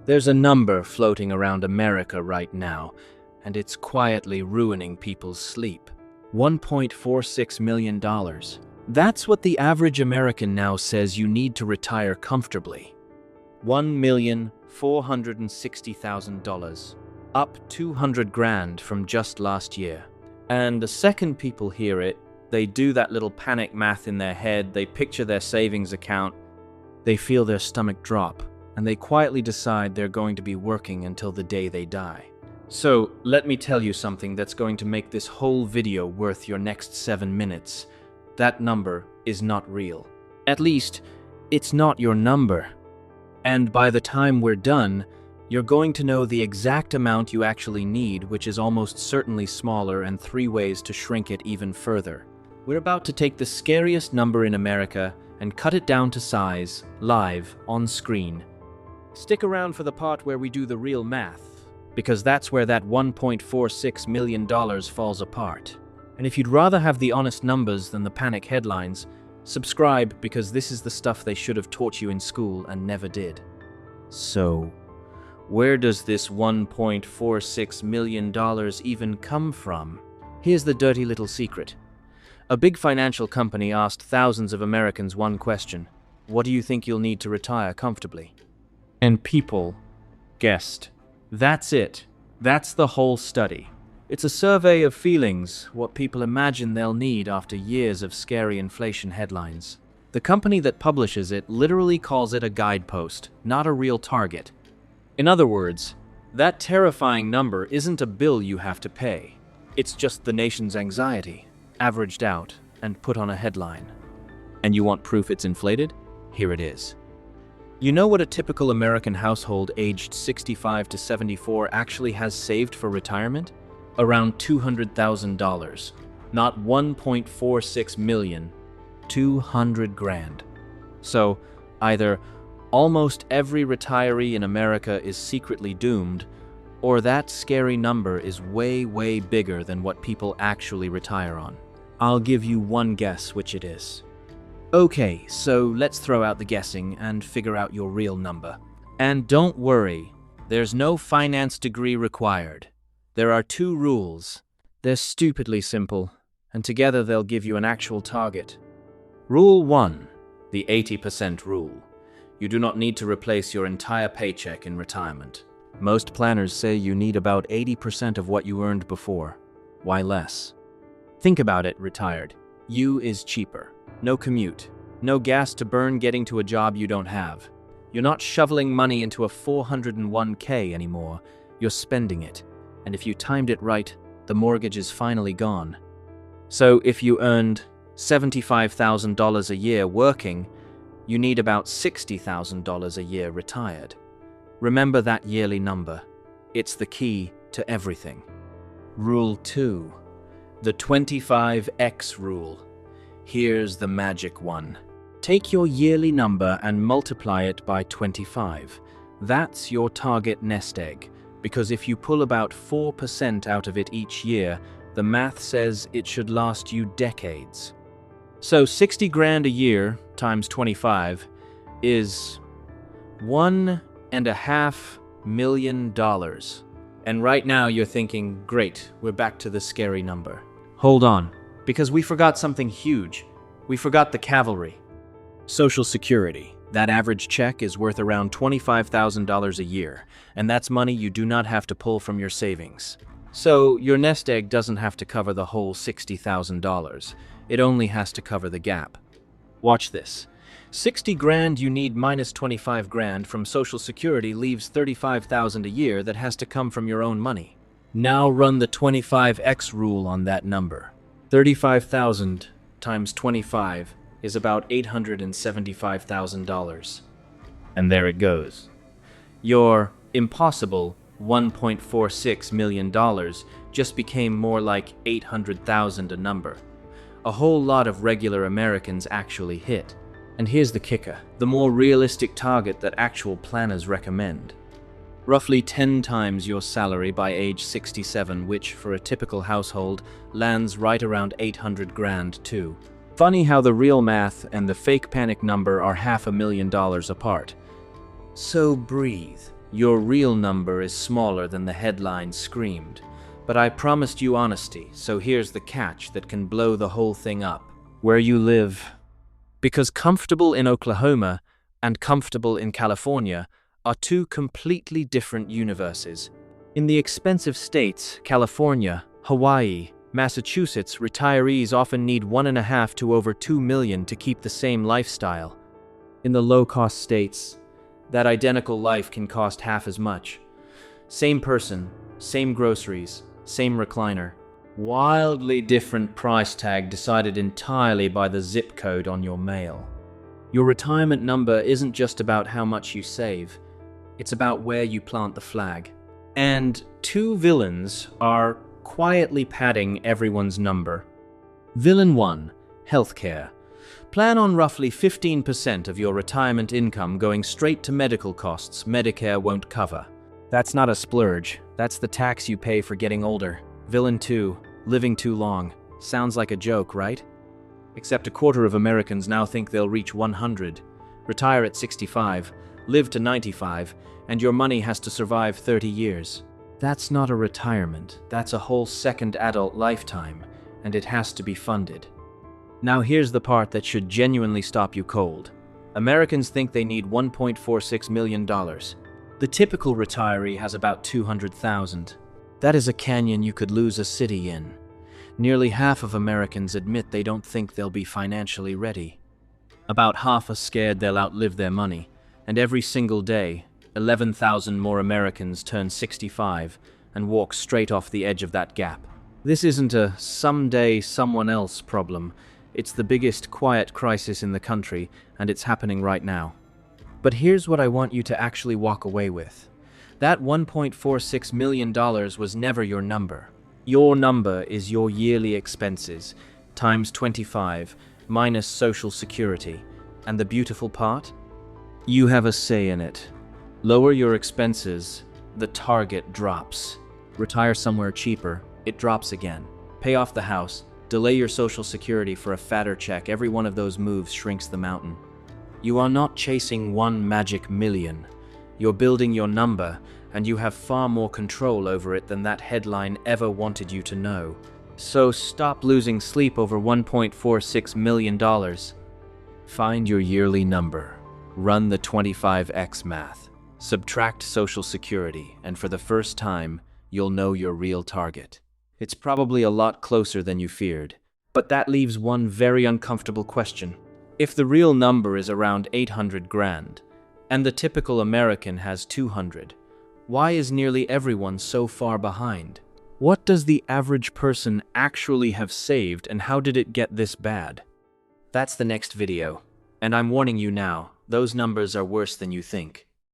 There's a number floating around America right now, and it's quietly ruining people's sleep. $1.46 million. That's what the average American now says you need to retire comfortably. $1,460,000, up 200 grand from just last year. And the second people hear it, they do that little panic math in their head, they picture their savings account, they feel their stomach drop, and they quietly decide they're going to be working until the day they die. So, let me tell you something that's going to make this whole video worth your next 7 minutes. That number is not real. At least, it's not your number. And by the time we're done, you're going to know the exact amount you actually need, which is almost certainly smaller, and 3 ways to shrink it even further. We're about to take the scariest number in America and cut it down to size, live, on screen. Stick around for the part where we do the real math, because that's where that $1.46 million falls apart. And if you'd rather have the honest numbers than the panic headlines, subscribe, because this is the stuff they should have taught you in school and never did. So, where does this $1.46 million even come from? Here's the dirty little secret. A big financial company asked thousands of Americans one question: what do you think you'll need to retire comfortably? And people guessed. That's it. That's the whole study. It's a survey of feelings, what people imagine they'll need after years of scary inflation headlines. The company that publishes it literally calls it a guidepost, not a real target. In other words, that terrifying number isn't a bill you have to pay. It's just the nation's anxiety, averaged out and put on a headline. And you want proof it's inflated? Here it is. You know what a typical American household aged 65 to 74 actually has saved for retirement? Around $200,000. Not 1.46 million, 200 grand. So, either almost every retiree in America is secretly doomed, or that scary number is way, way bigger than what people actually retire on. I'll give you one guess which it is. Okay, so let's throw out the guessing and figure out your real number. And don't worry, there's no finance degree required. There are 2 rules. They're stupidly simple, and together they'll give you an actual target. Rule 1, the 80% rule. You do not need to replace your entire paycheck in retirement. Most planners say you need about 80% of what you earned before. Why less? Think about it, retired. You is cheaper. No commute. No gas to burn getting to a job you don't have. You're not shoveling money into a 401k anymore. You're spending it. And if you timed it right, the mortgage is finally gone. So if you earned $75,000 a year working, you need about $60,000 a year retired. Remember that yearly number. It's the key to everything. Rule 2. The 25x rule. Here's the magic one. Take your yearly number and multiply it by 25. That's your target nest egg, because if you pull about 4% out of it each year, the math says it should last you decades. So 60 grand a year times 25 is $1.5 million. And right now you're thinking, great, we're back to the scary number. Hold on, because we forgot something huge. We forgot the cavalry. Social Security. That average check is worth around $25,000 a year, and that's money you do not have to pull from your savings. So your nest egg doesn't have to cover the whole $60,000. It only has to cover the gap. Watch this. 60 grand you need minus 25 grand from Social Security leaves 35,000 a year that has to come from your own money. Now run the 25x rule on that number. 35,000 times 25 is about $875,000. And there it goes. Your impossible $1.46 million just became more like 800,000 a number. A whole lot of regular Americans actually hit. And here's the kicker, the more realistic target that actual planners recommend. Roughly 10 times your salary by age 67, which for a typical household lands right around 800 grand too. Funny how the real math and the fake panic number are $500,000 apart. So breathe. Your real number is smaller than the headline screamed. But I promised you honesty, so here's the catch that can blow the whole thing up. Where you live. Because comfortable in Oklahoma and comfortable in California are two completely different universes. In the expensive states, California, Hawaii, Massachusetts, retirees often need 1.5 to over 2 million to keep the same lifestyle. In the low-cost states, that identical life can cost half as much. Same person, same groceries, same recliner. Wildly different price tag decided entirely by the zip code on your mail. Your retirement number isn't just about how much you save, it's about where you plant the flag. And two villains are quietly padding everyone's number. Villain 1, healthcare. Plan on roughly 15% of your retirement income going straight to medical costs Medicare won't cover. That's not a splurge, that's the tax you pay for getting older. Villain 2, living too long. Sounds like a joke, right? Except a quarter of Americans now think they'll reach 100, retire at 65, live to 95, and your money has to survive 30 years. That's not a retirement, that's a whole second adult lifetime, and it has to be funded. Now here's the part that should genuinely stop you cold. Americans think they need $1.46 million. The typical retiree has about 200,000. That is a canyon you could lose a city in. Nearly half of Americans admit they don't think they'll be financially ready. About half are scared they'll outlive their money, and every single day, 11,000 more Americans turn 65 and walk straight off the edge of that gap. This isn't a someday someone else problem. It's the biggest quiet crisis in the country, and it's happening right now. But here's what I want you to actually walk away with. That $1.46 million was never your number. Your number is your yearly expenses, times 25, minus Social Security. And the beautiful part? You have a say in it. Lower your expenses, the target drops. Retire somewhere cheaper, it drops again. Pay off the house, delay your Social Security for a fatter check. Every one of those moves shrinks the mountain. You are not chasing one magic million. You're building your number, and you have far more control over it than that headline ever wanted you to know. So stop losing sleep over $1.46 million. Find your yearly number. Run the 25x math. Subtract Social Security, and for the first time, you'll know your real target. It's probably a lot closer than you feared. But that leaves one very uncomfortable question. If the real number is around 800 grand, and the typical American has 200, why is nearly everyone so far behind? What does the average person actually have saved, and how did it get this bad? That's the next video. And I'm warning you now, those numbers are worse than you think.